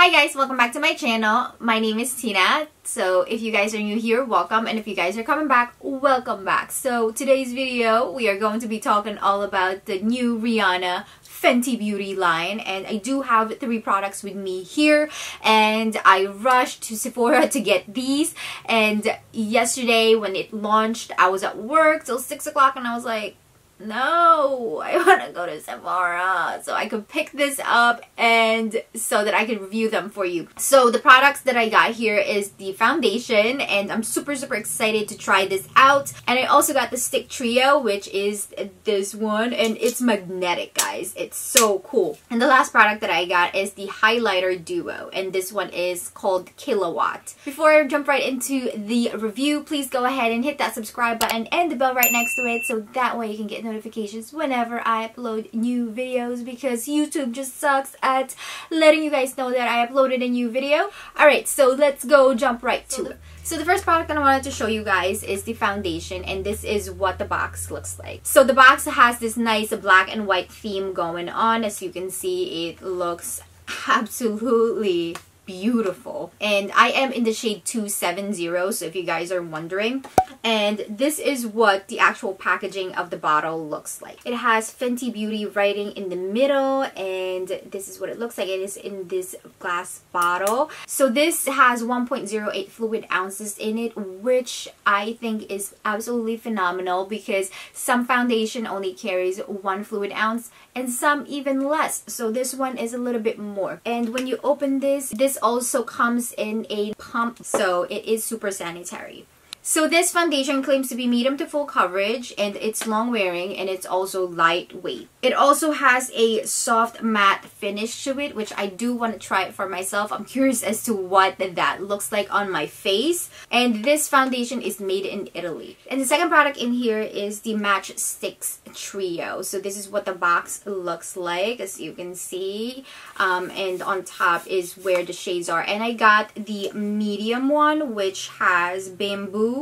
Hi guys, welcome back to my channel. My name is Tina. So if you guys are new here, welcome, and if you guys are coming back, welcome back. So today's video, we are going to be talking all about the new Rihanna Fenty Beauty line, and I do have 3 products with me here, and I rushed to Sephora to get these. And yesterday when it launched, I was at work till 6 o'clock and I was like, no, I want to go to Sephora so I could pick this up and so that I can review them for you. So the products that I got here is the foundation, and I'm super excited to try this out. And I also got the stick trio, which is this one, and it's magnetic, guys. It's so cool. And the last product that I got is the highlighter duo, and this one is called KILLAWATT. Before I jump right into the review, please go ahead and hit that subscribe button and the bell right next to it so that way you can get notifications whenever I upload new videos, because YouTube just sucks at letting you guys know that I uploaded a new video. Alright, so let's go jump right to it. So the first product that I wanted to show you guys is the foundation, and this is what the box looks like. So the box has this nice black and white theme going on. As you can see, it looks absolutely beautiful, and I am in the shade 270, so if you guys are wondering. And this is what the actual packaging of the bottle looks like. It has Fenty Beauty writing in the middle, and this is what it looks like. It is in this glass bottle. So this has 1.08 fluid ounces in it, which I think is absolutely phenomenal, because some foundation only carries 1 fluid ounce and some even less. So this one is a little bit more. And when you open this also comes in a pump, so it is super sanitary. So this foundation claims to be medium to full coverage, and it's long wearing, and it's also lightweight. It also has a soft matte finish to it, which I do want to try it for myself. I'm curious as to what that looks like on my face. And this foundation is made in Italy. And the second product in here is the Match Stix trio. So this is what the box looks like, as you can see. And on top is where the shades are. And I got the medium one, which has Bamboo,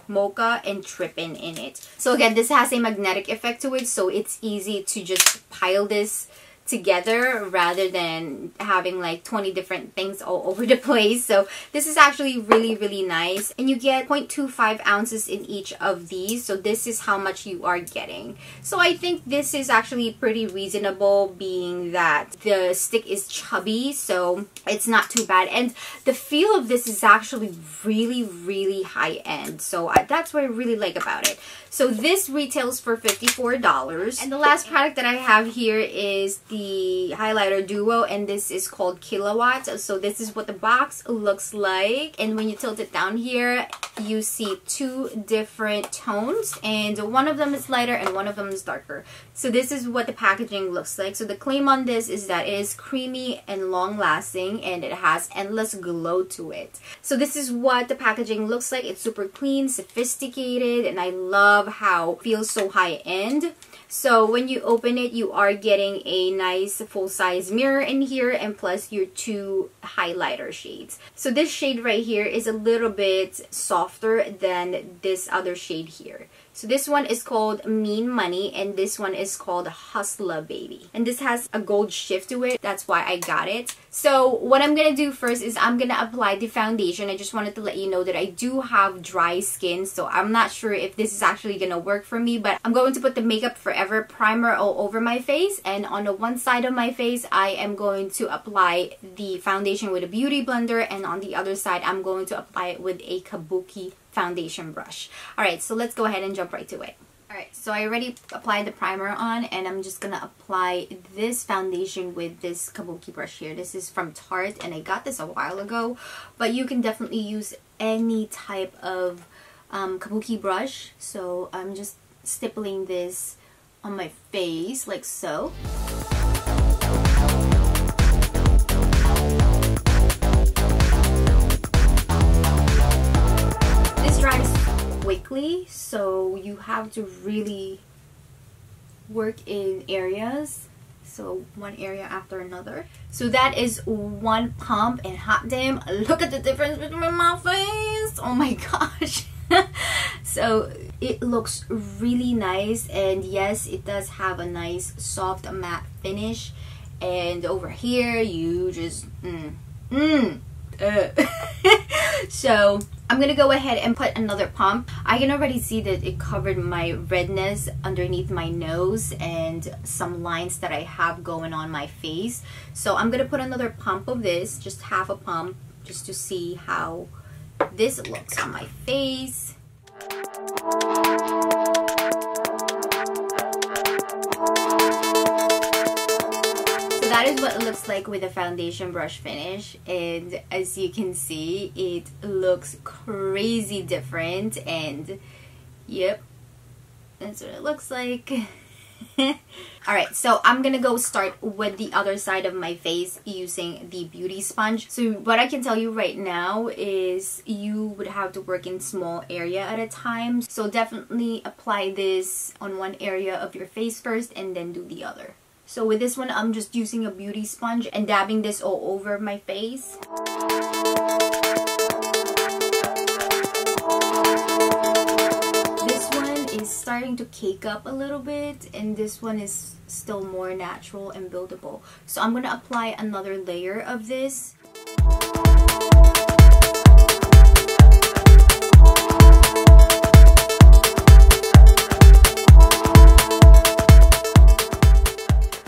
Mocha, and TRIPPIN in it. So again, this has a magnetic effect to it, so it's easy to just pile this together rather than having like 20 different things all over the place. So this is actually really nice, and you get 0.25 ounces in each of these, so this is how much you are getting. So I think this is actually pretty reasonable, being that the stick is chubby, so it's not too bad. And the feel of this is actually really high end, so that's what I really like about it. So this retails for $54. And the last product that I have here is the highlighter duo, and this is called KILLAWATT. So this is what the box looks like, and when you tilt it down here, you see 2 different tones, and one of them is lighter and one of them is darker. So this is what the packaging looks like. So the claim on this is that it is creamy and long lasting, and it has endless glow to it. So this is what the packaging looks like. It's super clean, sophisticated, and I love how it feels so high end. So when you open it, you are getting a nice full-size mirror in here, and plus your 2 highlighter shades. So this shade right here is a little bit softer than this other shade here. So this one is called Mean Money, and this one is called Hustler Baby. And this has a gold shift to it. That's why I got it. So what I'm going to do first is I'm going to apply the foundation. I just wanted to let you know that I do have dry skin, so I'm not sure if this is actually going to work for me. But I'm going to put the Makeup Forever primer all over my face, and on the one side of my face, I am going to apply the foundation with a beauty blender, and on the other side, I'm going to apply it with a kabuki foundation brush. Alright, so let's go ahead and jump right to it. Alright, so I already applied the primer on, and I'm just gonna apply this foundation with this kabuki brush here. This is from Tarte, and I got this a while ago, but you can definitely use any type of kabuki brush. So I'm just stippling this on my face like so. Quickly, so you have to really work in areas, so one area after another. So that is 1 pump, and hot damn, look at the difference between my face. Oh my gosh. So it looks really nice, and yes, it does have a nice soft matte finish, and over here you just So I'm gonna go ahead and put another pump. I can already see that it covered my redness underneath my nose and some lines that I have going on my face. So I'm gonna put another pump of this, just half a pump, just to see how this looks on my face. That is what it looks like with a foundation brush finish, and as you can see, it looks crazy different, and yep, that's what it looks like. Alright, so I'm gonna go start with the other side of my face using the beauty sponge. So what I can tell you right now is you would have to work in small area at a time, so definitely apply this on one area of your face first and then do the other. So with this one, I'm just using a beauty sponge and dabbing this all over my face. This one is starting to cake up a little bit, and this one is still more natural and buildable. So I'm going to apply another layer of this.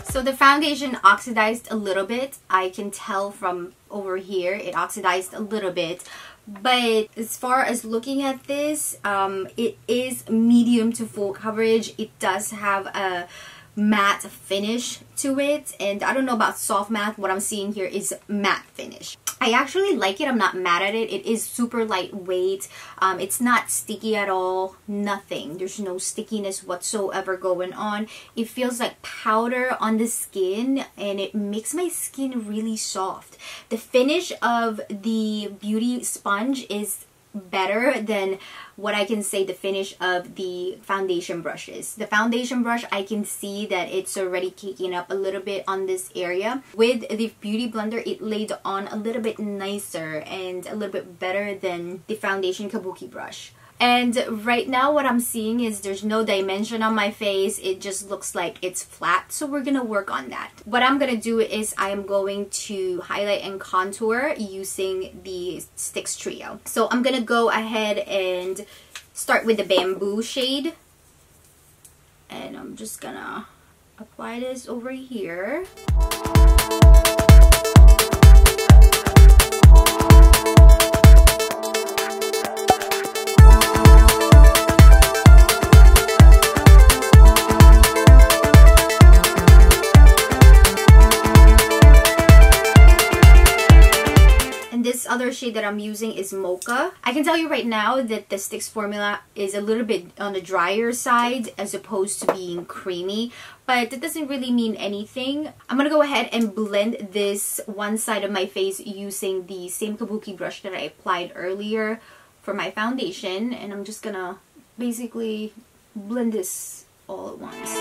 So the foundation oxidized a little bit. I can tell from over here it oxidized a little bit. But as far as looking at this, it is medium to full coverage. It does have a matte finish to it. And I don't know about soft matte. What I'm seeing here is matte finish. I actually like it. I'm not mad at it. It is super lightweight. It's not sticky at all. Nothing. There's no stickiness whatsoever going on. It feels like powder on the skin, and it makes my skin really soft. The finish of the beauty sponge is better than what I can say the finish of the foundation brush is. The foundation brush, I can see that it's already caking up a little bit on this area. With the beauty blender, it laid on a little bit nicer and a little bit better than the foundation kabuki brush. And right now what I'm seeing is there's no dimension on my face. It just looks like it's flat. So we're going to work on that. What I'm going to do is I am going to highlight and contour using the Stix Trio. So I'm going to go ahead and start with the bamboo shade. And I'm just going to apply this over here. Other shade that I'm using is Mocha. I can tell you right now that the Stix formula is a little bit on the drier side as opposed to being creamy, but that doesn't really mean anything. I'm gonna go ahead and blend this one side of my face using the same kabuki brush that I applied earlier for my foundation, and I'm just gonna basically blend this all at once.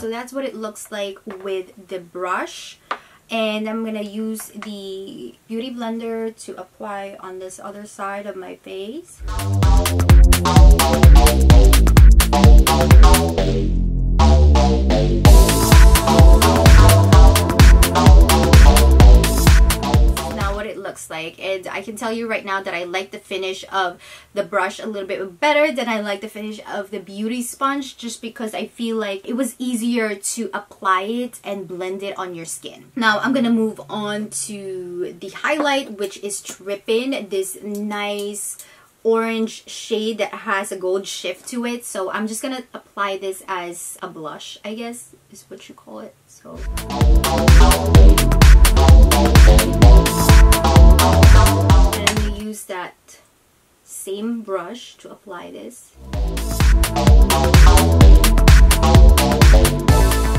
That's what it looks like with the brush, and I'm gonna use the beauty blender to apply on this other side of my face. Looks like, and I can tell you right now that I like the finish of the brush a little bit better than I like the finish of the beauty sponge, just because I feel like it was easier to apply it and blend it on your skin. Now I'm gonna move on to the highlight, which is TRIPPIN, this nice orange shade that has a gold shift to it. So I'm just gonna apply this as a blush, I guess is what you call it. So and I'm going to use that same brush to apply this.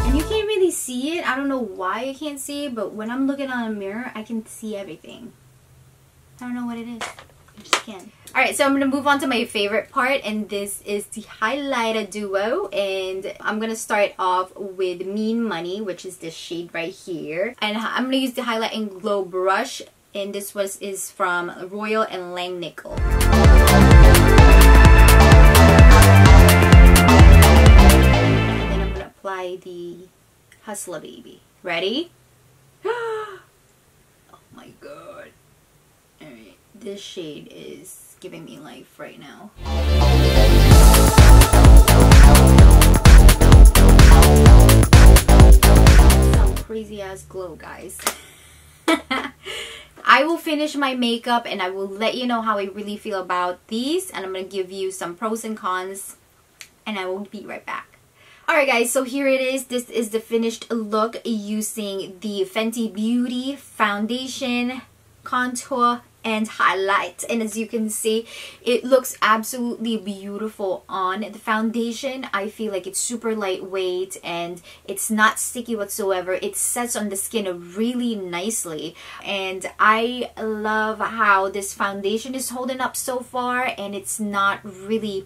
And you can't really see it. I don't know why I can't see it, but when I'm looking on a mirror, I can see everything. I don't know what it is. I just can't. Alright, so I'm going to move on to my favorite part, and this is the Highlighter DUO, and I'm going to start off with Mean Money, which is this shade right here. And I'm going to use the Highlight and Glow brush, and this is from Royal and Langnickel. Hustler Baby. Ready? Oh my god. Alright, this shade is giving me life right now. Some crazy ass glow, guys. I will finish my makeup and I will let you know how I really feel about these, and I'm going to give you some pros and cons, and I will be right back. Alright guys, so here it is. This is the finished look using the Fenty Beauty Foundation, Contour, and Highlight. And as you can see, it looks absolutely beautiful on the foundation. I feel like it's super lightweight and it's not sticky whatsoever. It sets on the skin really nicely. And I love how this foundation is holding up so far, and it's not really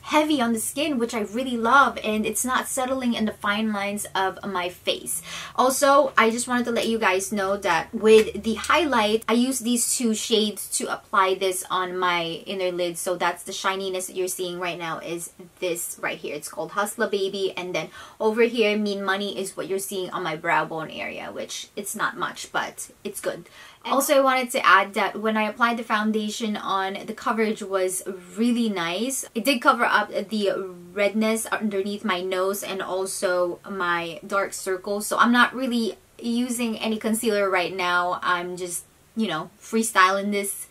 heavy on the skin, which I really love, and it's not settling in the fine lines of my face. Also, I just wanted to let you guys know that with the highlight, I use these two shades to apply this on my inner lid. So that's the shininess that you're seeing right now is this right here. It's called Hustler Baby, and then over here, Mean Money, is what you're seeing on my brow bone area, which it's not much, but it's good. Also, I wanted to add that when I applied the foundation on, the coverage was really nice. It did cover up the redness underneath my nose and also my dark circles. So I'm not really using any concealer right now. I'm just, you know, freestyling this,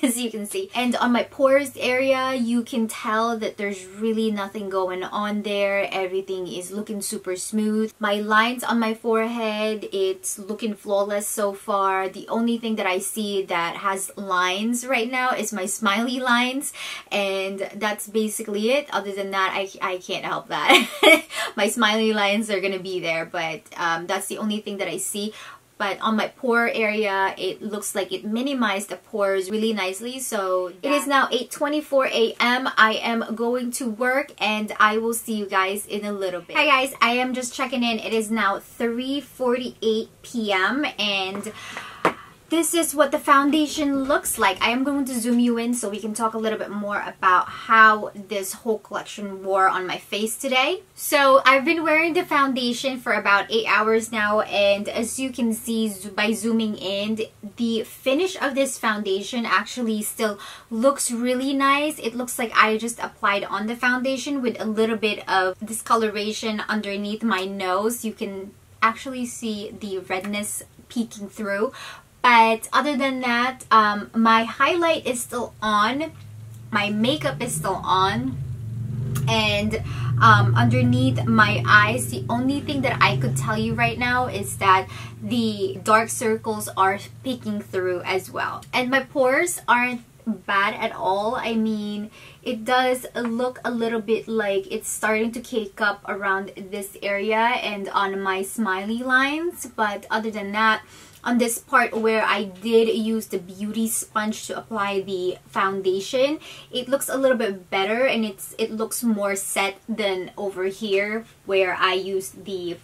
as you can see. And on my pores area, you can tell that there's really nothing going on there. Everything is looking super smooth. My lines on my forehead, it's looking flawless so far. The only thing that I see that has lines right now is my smiley lines, and that's basically it. Other than that, I can't help that. My smiley lines are gonna be there, but that's the only thing that I see. But on my pore area, it looks like it minimized the pores really nicely. So yeah. It is now 8:24 a.m. I am going to work, and I will see you guys in a little bit. Hi guys, I am just checking in. It is now 3:48 p.m. and this is what the foundation looks like. I am going to zoom you in so we can talk a little bit more about how this whole collection wore on my face today. So I've been wearing the foundation for about 8 hours now, and as you can see by zooming in, the finish of this foundation actually still looks really nice. It looks like I just applied on the foundation with a little bit of discoloration underneath my nose. You can actually see the redness peeking through. But other than that, my highlight is still on, my makeup is still on, and underneath my eyes, the only thing that I could tell you right now is that the dark circles are peeking through as well. And my pores aren't bad at all. I mean, it does look a little bit like it's starting to cake up around this area and on my smiley lines, but other than that, on this part where I did use the beauty sponge to apply the foundation, it looks a little bit better, and it looks more set than over here where I used the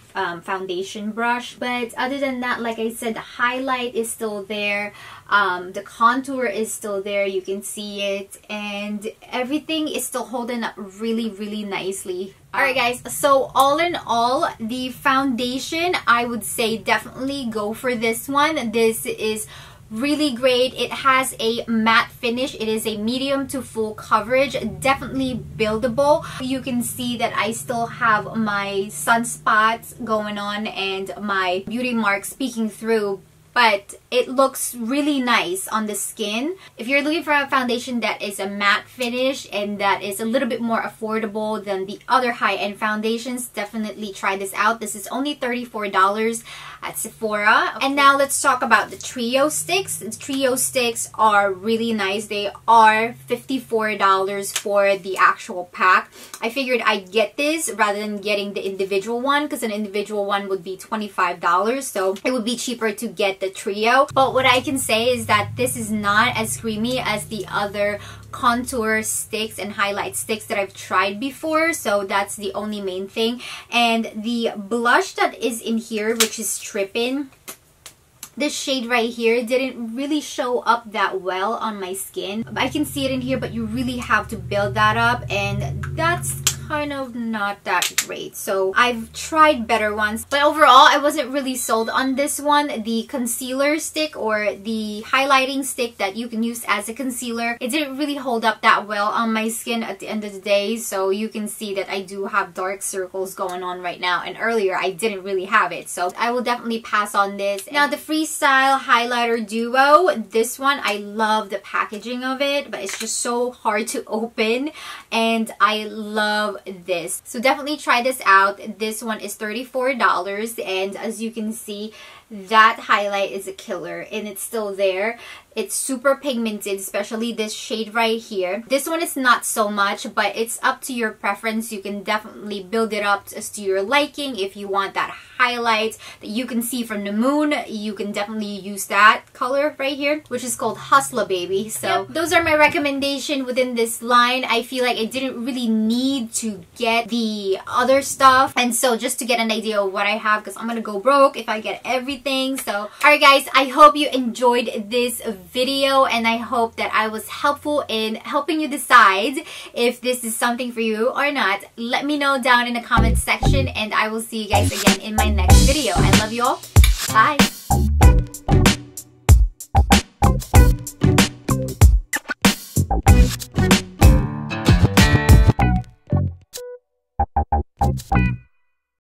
foundation brush. But other than that, like I said, the highlight is still there, the contour is still there, you can see it, and everything is still holding up really, really nicely. Alright guys, so all in all, the foundation, I would say definitely go for this one. This is really great. It has a matte finish. It is a medium to full coverage, definitely buildable. You can see that I still have my sunspots going on and my beauty marks peeking through, but it looks really nice on the skin. If you're looking for a foundation that is a matte finish and that is a little bit more affordable than the other high-end foundations, definitely try this out. This is only $34 at Sephora. And now let's talk about the trio sticks. The trio sticks are really nice. They are $54 for the actual pack. I figured I'd get this rather than getting the individual one, because an individual one would be $25, so it would be cheaper to get the trio. But what I can say is that this is not as creamy as the other contour sticks and highlight sticks that I've tried before, so that's the only main thing. And the blush that is in here, which is TRIPPIN, this shade right here didn't really show up that well on my skin. I can see it in here, but you really have to build that up, and that's kind of not that great. So I've tried better ones, but overall I wasn't really sold on this one. The concealer stick or the highlighting stick that you can use as a concealer, it didn't really hold up that well on my skin at the end of the day. So you can see that I do have dark circles going on right now, and earlier I didn't really have it. So I will definitely pass on this. Now the Freestyle Highlighter DUO, this one I love the packaging of it, but it's just so hard to open, and I love this. So definitely try this out. This one is $34, and as you can see, that highlight is a killer, and it's still there. It's super pigmented, especially this shade right here. This one is not so much, but it's up to your preference. You can definitely build it up as to your liking. If you want that highlight that you can see from the moon, you can definitely use that color right here, which is called Hustla Baby. So those are my recommendation within this line. I feel like I didn't really need to get the other stuff, and so just to get an idea of what I have, because I'm gonna go broke if I get everything. So alright guys, I hope you enjoyed this video, and I hope that I was helpful in helping you decide if this is something for you or not. Let me know down in the comment section, and I will see you guys again in my next video. I love you all. Bye.